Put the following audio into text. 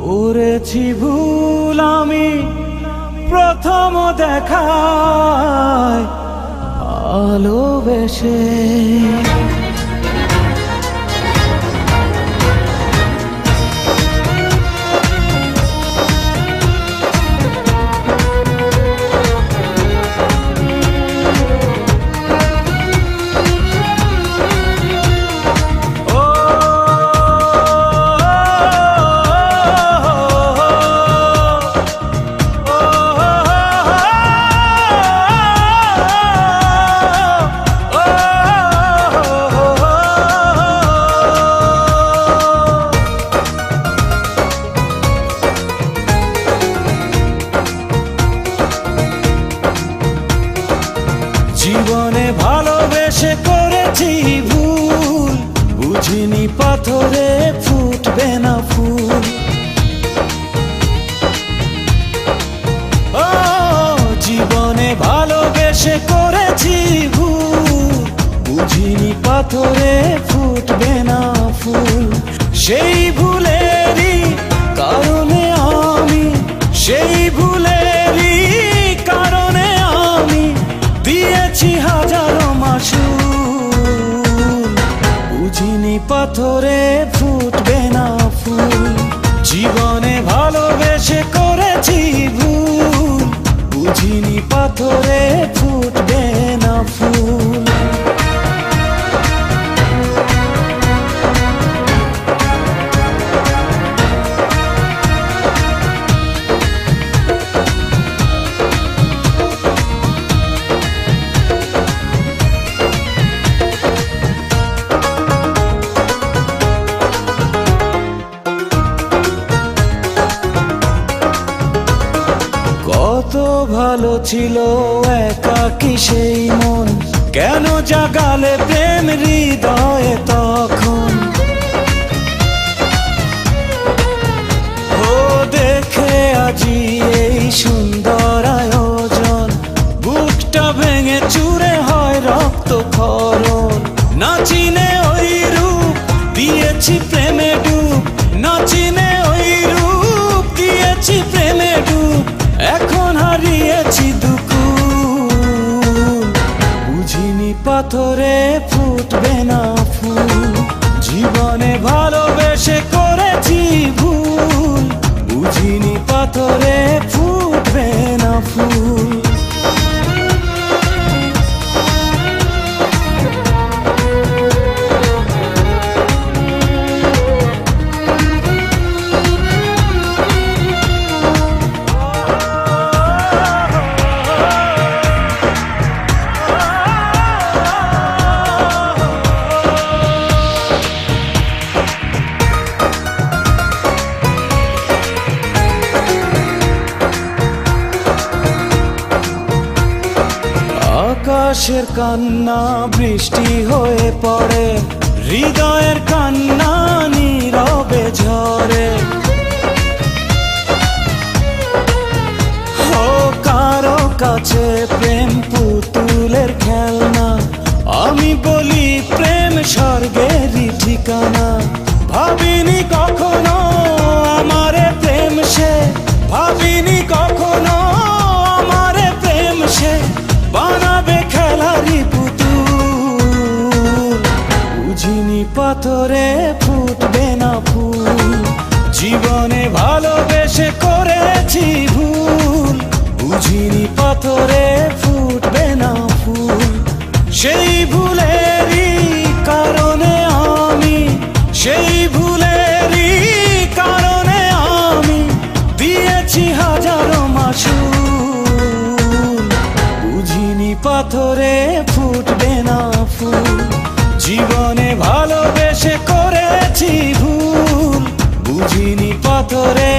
করেছি ভুল আমি প্রথম দেখায় ভালোবেসে। জীবনে ভালোবেসে করেছি ভুল, বুঝিনি পাথরে ফুটবে না ফুল। ও জীবনে ভালোবেসে করেছি ভুল, বুঝিনি পাথরে ফুটবে না ফুল। সেই ভুলেরই কারণে আমি, সেই ভুলেরই কারণে আমি দিয়েছি হাজারো মাসুল। বুঝিনি পাথরে ফুটবে না ফুল, জীবনে ভালোবেসে করেছি ভুল, বুঝিনি পাথরে ফুটবে না ফুল। কত ভালো ছিল একাকী সেই মন, কেন জাগালে প্রেম হৃদয়ে তখন। ও দেখে আজি এই সুন্দর আয়োজন, বুকটা ভেঙে চুরে হয় রক্ত ক্ষরণ। না চিনে ওই রূপ দিয়েছি প্রেমে ডুব, না চিনে ওই রূপ দিয়েছি প্রেমে ডুব। এখন হারিয়েছি দুকুল, বুঝিনি পাথরে ফুটবে না ফুল। জীবনে ভালোবেসে করেছি ভুল, বুঝিনি পাথরে ফুটবে না ফুল। আকাশের কান্না বৃষ্টি হয়ে পড়ে, হৃদয়ের কান্না নীরবে ঝরে। ও কারো কাছে প্রেম পুতুলের খেলনা, আমি বলি প্রেম স্বর্গেরই ঠিকানা। ভাবিনি কখনো আমারে প্রেম সে, ভাবিনি কখনো আমারে প্রেম সে বানাবে খেলারি পুতুল। বুঝিনি পাথরে ফুটবে না ফুল, জীবনে ভালোবেসে করেছি ভুল, বুঝিনি পাথরে ফুটবে না ফুল। সেই ভুলেরই কারণে আমি, সেই ভুলেরই কারণে আমি দিয়েছি হাজারো মাসুল। বুঝিনি পাথরে ফুটবে না ফুল, জীবনে ভালোবেসে করেছি ভুল, বুঝিনি পাথরে